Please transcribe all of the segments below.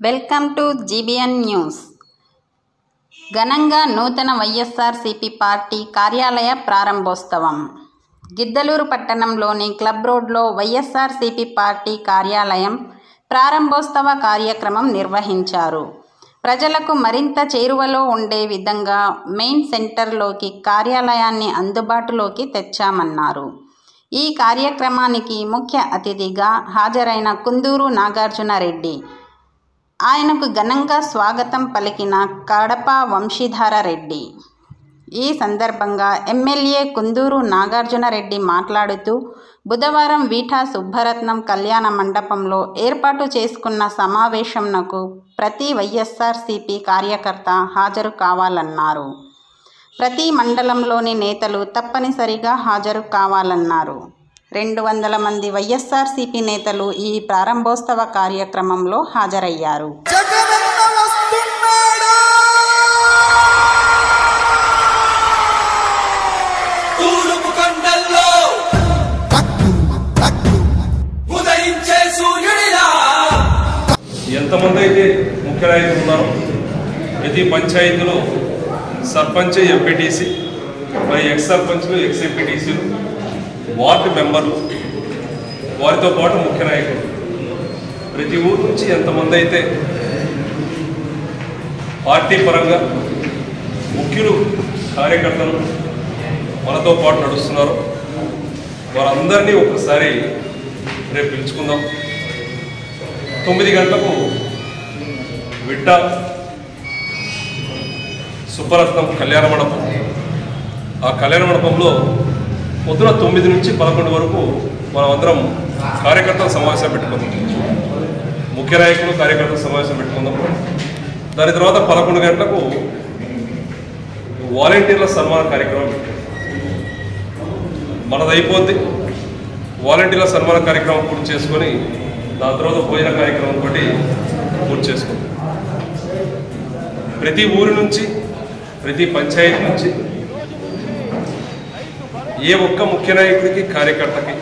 Welcome to GBN news. ఘనంగా నూతన YSRCP party కార్యాలయ ప్రారంభోత్సవం. గిద్దలూరు పట్టణంలోని క్లబ్ రోడ్లో వైఎస్ఆర్సీపీ పార్టీ కార్యాలయం ప్రారంభోత్సవ కార్యక్రమం నిర్వహించారు. ప్రజలకు మరింత చేరువలో ఉండే విధంగా మెయిన్ సెంటర్లోకి కార్యాలయాన్ని అందుబాటులోకి తెచ్చామన్నారు. ఈ కార్యక్రమానికి ముఖ్య అతిథిగా హాజరైన కుందూరు నాగార్జున రెడ్డి, ఆయనకు ఘనంగా స్వాగతం పలికిన కడప వంశీధర రెడ్డి. ఈ సందర్భంగా ఎమ్మెల్యే కుందూరు నాగార్జున రెడ్డి మాట్లాడుతూ, బుధవారం వీఠా సుబ్బరత్నం కళ్యాణ మండపంలో ఏర్పాటు చేసుకున్న సమావేశంనకు ప్రతి వైఎస్ఆర్సీపీ కార్యకర్త హాజరు కావాలన్నారు. ప్రతి మండలంలోని నేతలు తప్పనిసరిగా హాజరు కావాలన్నారు. 200 మంది వైఎస్ఆర్సీపీ నేతలు ఈ ప్రారంభోత్సవ కార్యక్రమంలో హాజరయ్యారు. ఎంతమంది అయితే ముఖ్య నాయకులు ఉన్నారో ప్రతి పంచాయతీలో సర్పంచ్, ఎంపీటీసీ, మరి ఎక్స్ సర్పంచ్లు, ఎక్స్ ఎంపీటీసీలు, వార్డు మెంబర్లు, వారితో పాటు ముఖ్య నాయకులు, ప్రతి ఊరు నుంచి ఎంతమంది అయితే పార్టీ పరంగా ముఖ్యులు, కార్యకర్తలు మనతో పాటు నడుస్తున్నారు, వారందరినీ ఒకసారి రేపు పిలుచుకుందాం. 9 గంటలకు వీఠా సుబ్బరత్నం కళ్యాణ మండపం. ఆ కళ్యాణ మండపంలో పొద్దున 9 నుంచి 11 వరకు మనం అందరం కార్యకర్తల సమావేశం పెట్టుకుందాం. ముఖ్య నాయకులు, కార్యకర్తల సమావేశం పెట్టుకుందాం. దాని తర్వాత 11 గంటలకు వాలంటీర్ల సన్మాన కార్యక్రమం మనది అయిపోద్ది. వాలంటీర్ల సన్మాన కార్యక్రమం పూర్తి చేసుకొని దాని తర్వాత భోజన కార్యక్రమం ఒకటి పూర్తి చేసుకుందాం. ప్రతి ఊరి నుంచి, ప్రతి పంచాయతీ నుంచి ఏ ఒక్క ముఖ్య నాయకుడికి, కార్యకర్తకి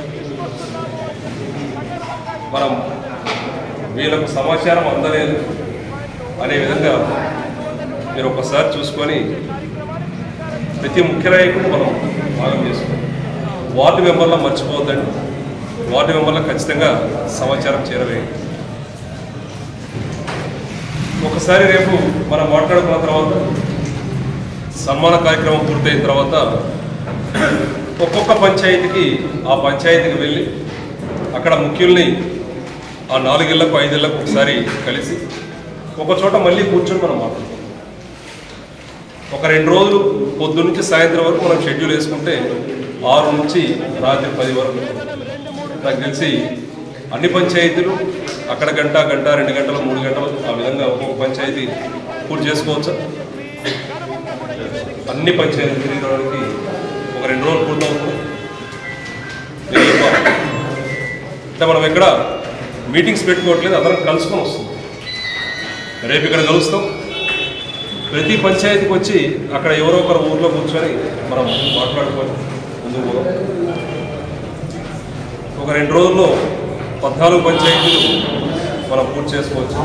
మనం వీళ్ళకు సమాచారం అందలేదు అనే విధంగా మీరు ఒకసారి చూసుకొని ప్రతి ముఖ్య నాయకుడిని మనం భాగం చేసుకోండి. వార్డు మెంబర్లో మర్చిపోవద్దండి. వార్డు మెంబర్లో ఖచ్చితంగా సమాచారం చేరవేయండి. ఒకసారి రేపు మనం మాట్లాడుకున్న తర్వాత సన్మాన కార్యక్రమం పూర్తయిన తర్వాత ఒక్కొక్క పంచాయతీకి, ఆ పంచాయతీకి వెళ్ళి అక్కడ ముఖ్యుల్ని ఆ 4 ఇళ్లకు 5 ఇళ్లకు ఒకసారి కలిసి ఒక చోట మళ్ళీ కూర్చొని మనం మాట్లాడుతాం. ఒక 2 రోజులు పొద్దు నుంచి సాయంత్రం వరకు మనం షెడ్యూల్ వేసుకుంటే 6 నుంచి రాత్రి 10 వరకు నాకు తెలిసి అన్ని పంచాయతీలు అక్కడ గంట, 2 గంటలు, 3 గంటలు ఆ విధంగా ఒక్కొక్క పంచాయతీ పూర్తి చేసుకోవచ్చు. అన్ని పంచాయతీలు తిరగడానికి ఒక 2 రోజులు పూర్తవుతుంది. అంటే మనం ఎక్కడ మీటింగ్స్ పెట్టుకోవట్లేదు, అందరం కలుసుకొని వస్తుంది. రేపు ఇక్కడ కలుస్తాం. ప్రతి పంచాయతీకి వచ్చి అక్కడ ఎవరో ఒకరు ఊర్లో కూర్చొని మనం మాట్లాడుకొని ముందుకు పోదాం. ఒక 2 రోజుల్లో 14 పంచాయతీలు మనం పూర్తి చేసుకోవచ్చు.